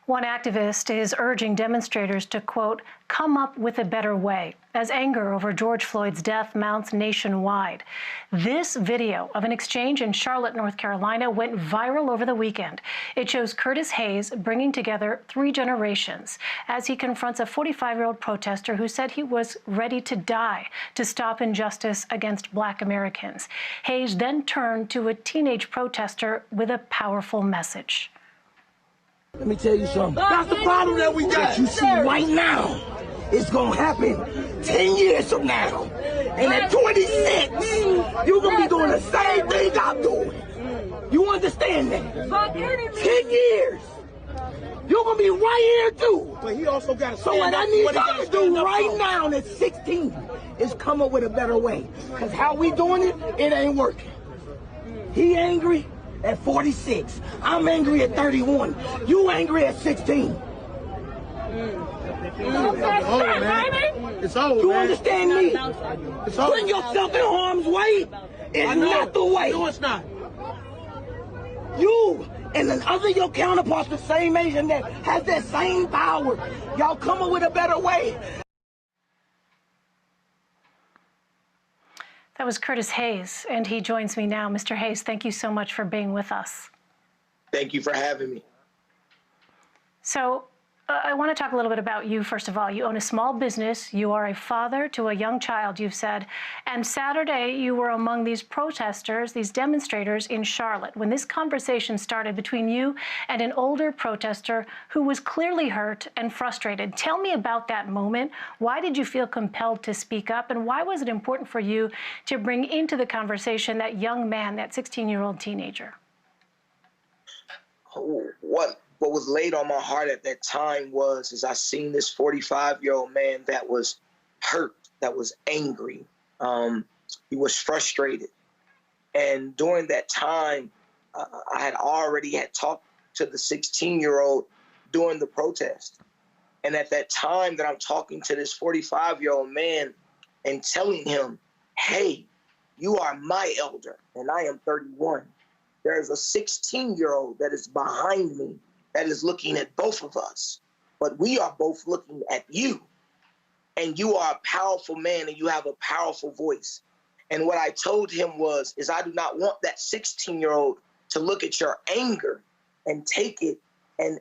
One activist is urging demonstrators to, quote, come up with a better way, as anger over George Floyd's death mounts nationwide. This video of an exchange in Charlotte, North Carolina went viral over the weekend. It shows Curtis Hayes bringing together 3 generations as he confronts a 45-year-old protester who said he was ready to die to stop injustice against Black Americans. Hayes then turned to a teenage protester with a powerful message. Let me tell you something. That's the problem that we got. That you see right now, it's gonna happen 10 years from now. And at 26, you're gonna be doing the same thing I'm doing. You understand that? 10 years. You're gonna be right here too. But he also got to. So what I need y'all to do right now at 16 is come up with a better way. Cause how we doing it, it ain't working. He angry at 46. I'm angry at 31. You angry at 16. It's over, You man. understand me? It's over. Putting yourself in harm's way is not the way. No, it's not. You and the other your counterparts the same age and that has that same power. Y'all come up with a better way. That was Curtis Hayes, and he joins me now. Mr. Hayes, thank you so much for being with us. Thank you for having me. So I want to talk a little bit about you, first of all. You own a small business. You are a father to a young child, you've said. And Saturday, you were among these protesters, these demonstrators in Charlotte, when this conversation started between you and an older protester who was clearly hurt and frustrated. Tell me about that moment. Why did you feel compelled to speak up? And why was it important for you to bring into the conversation that young man, that 16-year-old teenager? What was laid on my heart at that time was I seen this 45-year-old man that was hurt, that was angry. He was frustrated. And during that time, I had already talked to the 16-year-old during the protest. And at that time that I'm talking to this 45-year-old man and telling him, hey, you are my elder and I am 31. There's a 16-year-old that is behind me that is looking at both of us, but we are both looking at you. And you are a powerful man and you have a powerful voice. And what I told him is I do not want that 16-year-old to look at your anger and take it and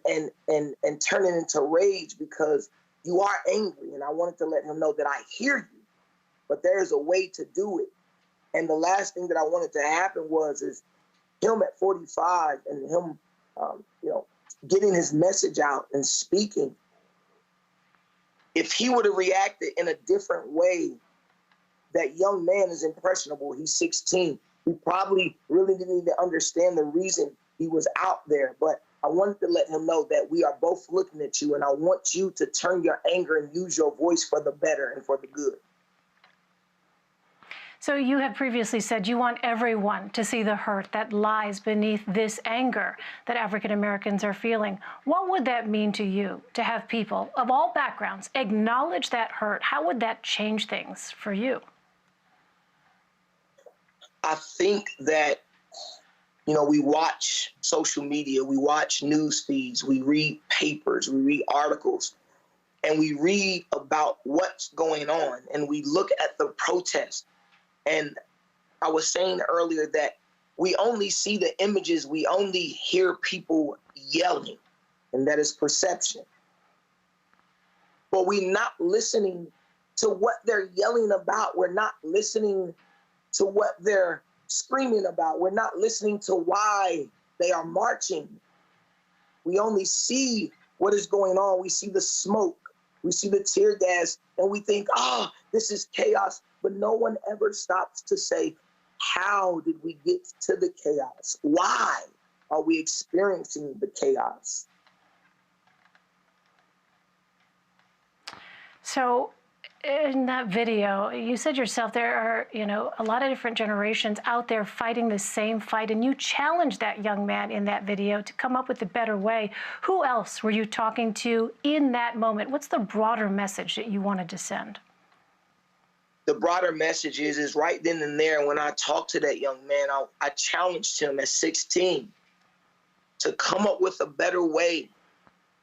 turn it into rage because you are angry. And I wanted to let him know that I hear you, but there's a way to do it. And the last thing that I wanted to happen is him at 45 and him, getting his message out and speaking. If he would have reacted in a different way, that young man is impressionable. He's 16. He probably really didn't even understand the reason he was out there. But I wanted to let him know that we are both looking at you, and I want you to turn your anger and use your voice for the better and for the good. So you have previously said you want everyone to see the hurt that lies beneath this anger that African Americans are feeling. What would that mean to you to have people of all backgrounds acknowledge that hurt? How would that change things for you? I think that, we watch social media, we watch news feeds, we read papers, we read articles, and we read about what's going on, and we look at the protest. And I was saying earlier that we only see the images, we only hear people yelling, and that is perception. But we're not listening to what they're yelling about. We're not listening to what they're screaming about. We're not listening to why they are marching. We only see what is going on. We see the smoke, we see the tear gas, and we think, this is chaos. But no one ever stops to say, how did we get to the chaos? Why are we experiencing the chaos? So in that video, you said yourself there are, a lot of different generations out there fighting the same fight, and you challenged that young man in that video to come up with a better way. Who else were you talking to in that moment? What's the broader message that you wanted to send? The broader message is right then and there, when I talked to that young man, I challenged him at 16 to come up with a better way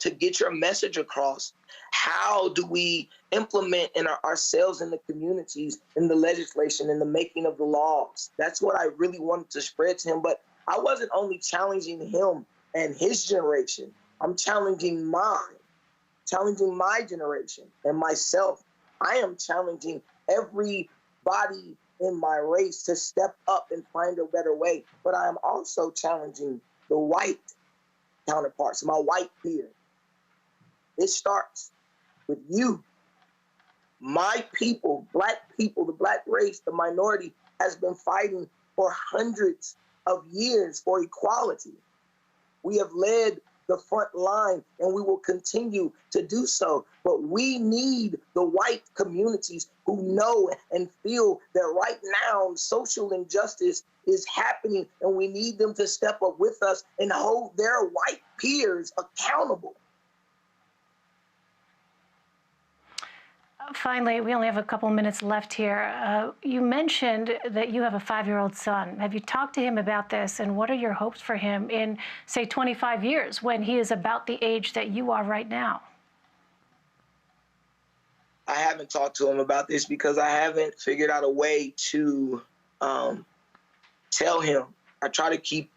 to get your message across? How do we implement in ourselves in the communities, in the legislation, in the making of the laws? That's what I really wanted to spread to him. But I wasn't only challenging him and his generation. I'm challenging my generation and myself. I am challenging everybody in my race to step up and find a better way. But I am also challenging the white counterparts, my white peers. It starts with you. My people, the black race, the minority has been fighting for hundreds of years for equality. We have led the front line and we will continue to do so. But we need the white communities who know and feel that right now social injustice is happening, and we need them to step up with us and hold their white peers accountable. Finally, we only have a couple minutes left here. You mentioned that you have a 5-year-old son. Have you talked to him about this, and what are your hopes for him in, say, 25 years when he is about the age that you are right now? I haven't talked to him about this because I haven't figured out a way to tell him. I try to keep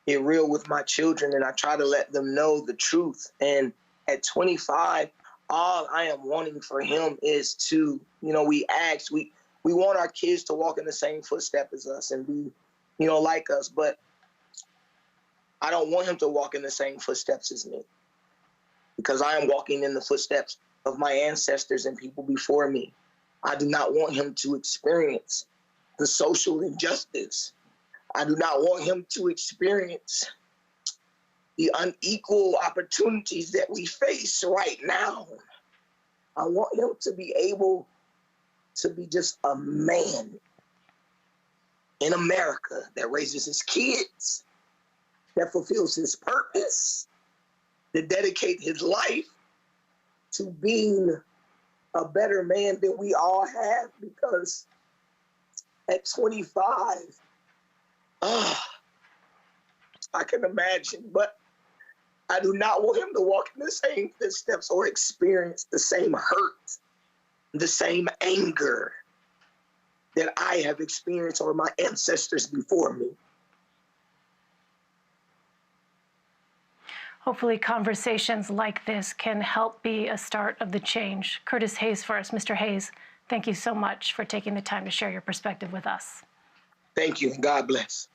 it real with my children, and I try to let them know the truth. And at 25, all I am wanting for him is to, we want our kids to walk in the same footsteps as us and be, like us. But I don't want him to walk in the same footsteps as me, because I am walking in the footsteps of my ancestors and people before me. I do not want him to experience the social injustice. I do not want him to experience the unequal opportunities that we face right now. I want him to be able to be just a man in America that raises his kids, that fulfills his purpose, that dedicates his life to being a better man than we all have. Because at 25, I can imagine, but I do not want him to walk in the same footsteps or experience the same hurt, the same anger that I have experienced or my ancestors before me. Hopefully conversations like this can help be a start of the change. Curtis Hayes first. Mr. Hayes, thank you so much for taking the time to share your perspective with us. Thank you, and God bless.